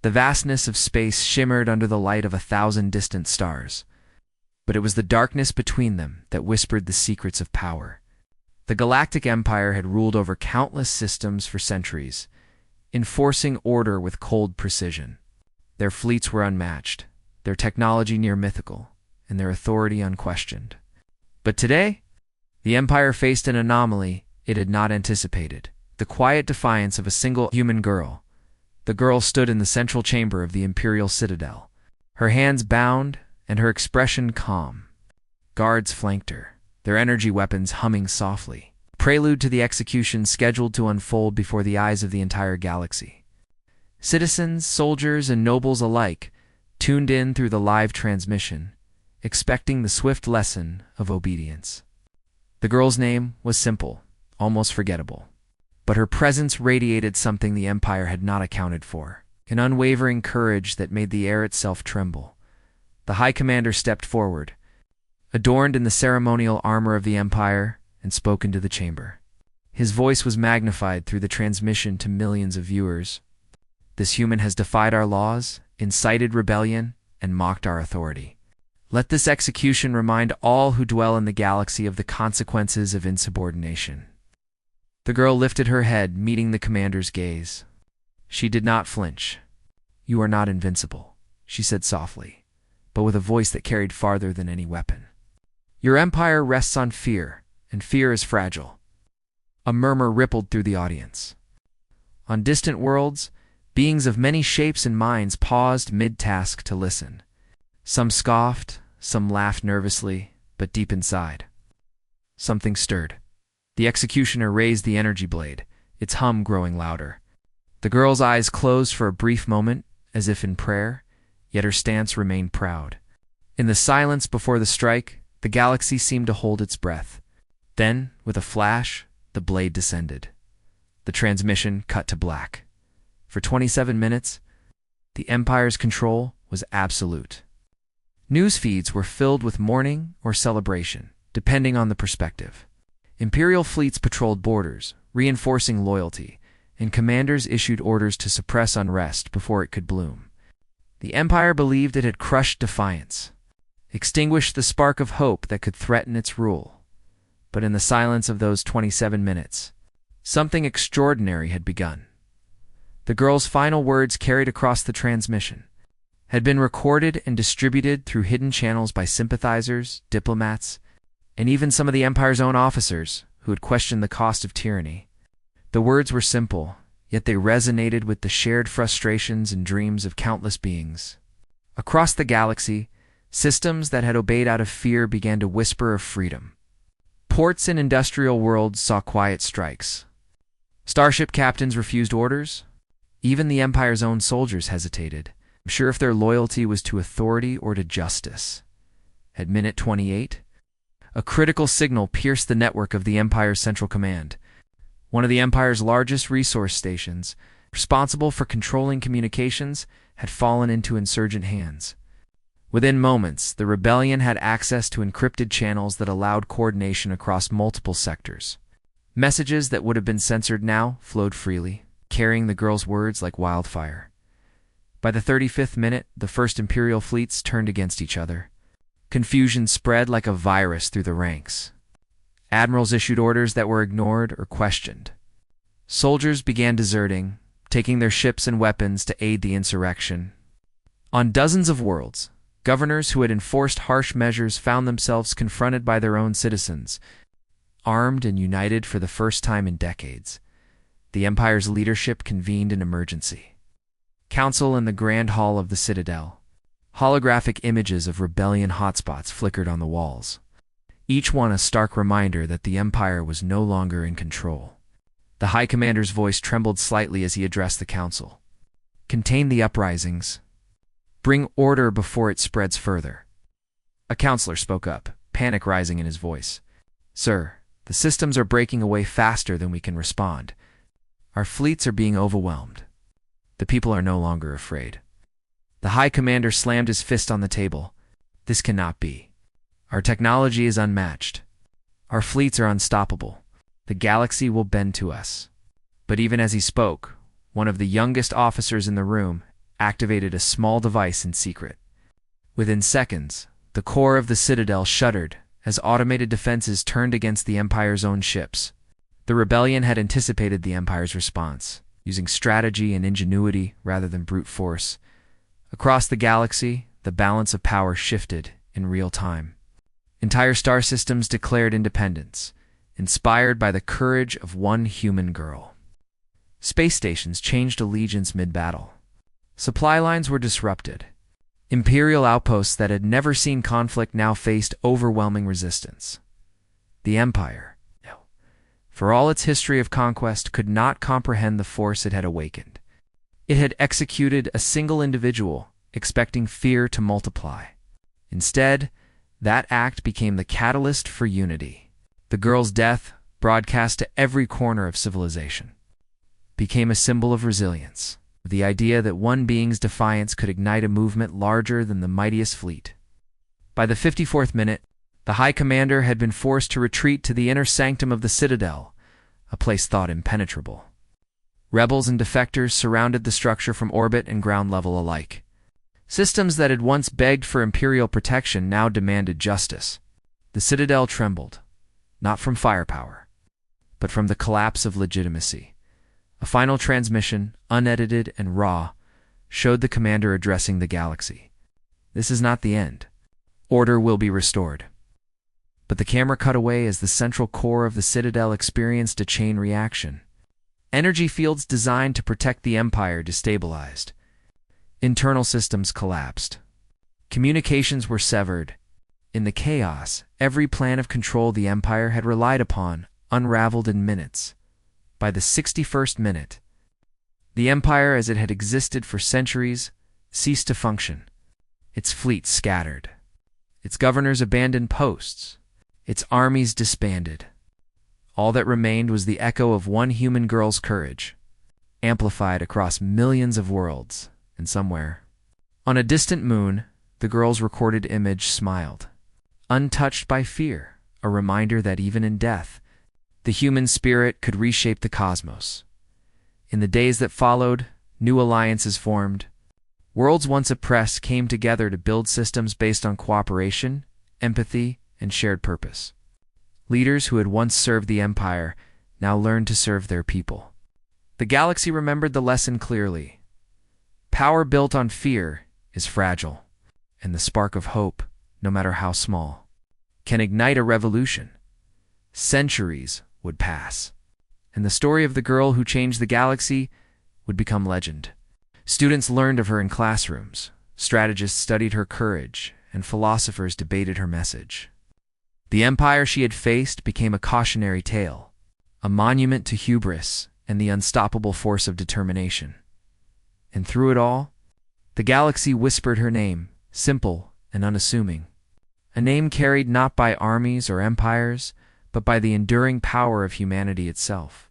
The vastness of space shimmered under the light of 1,000 distant stars. But it was the darkness between them that whispered the secrets of power. The Galactic Empire had ruled over countless systems for centuries, enforcing order with cold precision. Their fleets were unmatched, their technology near mythical, and their authority unquestioned. But today, the Empire faced an anomaly it had not anticipated: the quiet defiance of a single human girl. The girl stood in the central chamber of the Imperial Citadel, her hands bound and her expression calm. Guards flanked her, their energy weapons humming softly, prelude to the execution scheduled to unfold before the eyes of the entire galaxy. Citizens, soldiers, and nobles alike tuned in through the live transmission, expecting the swift lesson of obedience. The girl's name was simple, almost forgettable, but her presence radiated something the Empire had not accounted for: an unwavering courage that made the air itself tremble. The High Commander stepped forward, adorned in the ceremonial armor of the Empire, and spoke into the chamber. His voice was magnified through the transmission to millions of viewers. "This human has defied our laws, incited rebellion, and mocked our authority. Let this execution remind all who dwell in the galaxy of the consequences of insubordination." The girl lifted her head, meeting the commander's gaze. She did not flinch. "You are not invincible," she said softly, but with a voice that carried farther than any weapon. "Your empire rests on fear, and fear is fragile." A murmur rippled through the audience. On distant worlds, beings of many shapes and minds paused mid-task to listen. Some scoffed, some laughed nervously, but deep inside, something stirred. The executioner raised the energy blade, its hum growing louder. The girl's eyes closed for a brief moment, as if in prayer, yet her stance remained proud. In the silence before the strike, the galaxy seemed to hold its breath. Then, with a flash, the blade descended. The transmission cut to black. For 27 minutes, the Empire's control was absolute. News feeds were filled with mourning or celebration, depending on the perspective. Imperial fleets patrolled borders, reinforcing loyalty, and commanders issued orders to suppress unrest before it could bloom. The Empire believed it had crushed defiance, extinguished the spark of hope that could threaten its rule. But in the silence of those 27 minutes, something extraordinary had begun. The girl's final words carried across the transmission, had been recorded and distributed through hidden channels by sympathizers, diplomats, and even some of the Empire's own officers who had questioned the cost of tyranny. The words were simple, yet they resonated with the shared frustrations and dreams of countless beings. Across the galaxy, systems that had obeyed out of fear began to whisper of freedom. Ports in industrial worlds saw quiet strikes. Starship captains refused orders. Even the Empire's own soldiers hesitated, unsure if their loyalty was to authority or to justice. At minute 28, a critical signal pierced the network of the Empire's Central Command. One of the Empire's largest resource stations, responsible for controlling communications, had fallen into insurgent hands. Within moments, the rebellion had access to encrypted channels that allowed coordination across multiple sectors. Messages that would have been censored now flowed freely, carrying the girl's words like wildfire. By the 35th minute, the first Imperial fleets turned against each other. Confusion spread like a virus through the ranks. Admirals issued orders that were ignored or questioned. Soldiers began deserting, taking their ships and weapons to aid the insurrection. On dozens of worlds, governors who had enforced harsh measures found themselves confronted by their own citizens, armed and united for the first time in decades. The Empire's leadership convened an emergency council in the Grand Hall of the Citadel. Holographic images of rebellion hotspots flickered on the walls, each one a stark reminder that the Empire was no longer in control. The High Commander's voice trembled slightly as he addressed the council. "Contain the uprisings. Bring order before it spreads further." A counselor spoke up, panic rising in his voice. "Sir, the systems are breaking away faster than we can respond. Our fleets are being overwhelmed. The people are no longer afraid." The High Commander slammed his fist on the table. "This cannot be. Our technology is unmatched. Our fleets are unstoppable. The galaxy will bend to us." But even as he spoke, one of the youngest officers in the room, activated a small device in secret. Within seconds, the core of the Citadel shuddered as automated defenses turned against the Empire's own ships. The rebellion had anticipated the Empire's response, using strategy and ingenuity rather than brute force. Across the galaxy, the balance of power shifted in real time. Entire star systems declared independence, inspired by the courage of one human girl. Space stations changed allegiance mid-battle. Supply lines were disrupted. Imperial outposts that had never seen conflict now faced overwhelming resistance. The Empire, for all its history of conquest, could not comprehend the force it had awakened. It had executed a single individual, expecting fear to multiply. Instead, that act became the catalyst for unity. The girl's death, broadcast to every corner of civilization, became a symbol of resilience, the idea that one being's defiance could ignite a movement larger than the mightiest fleet. By the 54th minute, the High Commander had been forced to retreat to the inner sanctum of the Citadel, a place thought impenetrable. Rebels and defectors surrounded the structure from orbit and ground level alike. Systems that had once begged for Imperial protection now demanded justice. The Citadel trembled, not from firepower, but from the collapse of legitimacy. A final transmission, unedited and raw, showed the commander addressing the galaxy. This is not the end. Order will be restored. But the camera cut away as the central core of the Citadel experienced a chain reaction. Energy fields designed to protect the Empire destabilized. Internal systems collapsed. Communications were severed. In the chaos, every plan of control the Empire had relied upon unraveled in minutes. By the 61st minute, the Empire as it had existed for centuries ceased to function. Its fleet scattered. Its governors abandoned posts. Its armies disbanded. All that remained was the echo of one human girl's courage, amplified across millions of worlds, and somewhere, on a distant moon, the girl's recorded image smiled, untouched by fear, a reminder that even in death, the human spirit could reshape the cosmos. In the days that followed, new alliances formed. Worlds once oppressed came together to build systems based on cooperation, empathy, and shared purpose. Leaders who had once served the Empire now learned to serve their people. The galaxy remembered the lesson clearly. Power built on fear is fragile, and the spark of hope, no matter how small, can ignite a revolution. Centuries would pass, and the story of the girl who changed the galaxy would become legend. Students learned of her in classrooms, strategists studied her courage, and philosophers debated her message. The empire she had faced became a cautionary tale, a monument to hubris and the unstoppable force of determination. And through it all, the galaxy whispered her name, simple and unassuming, a name carried not by armies or empires, but by the enduring power of humanity itself.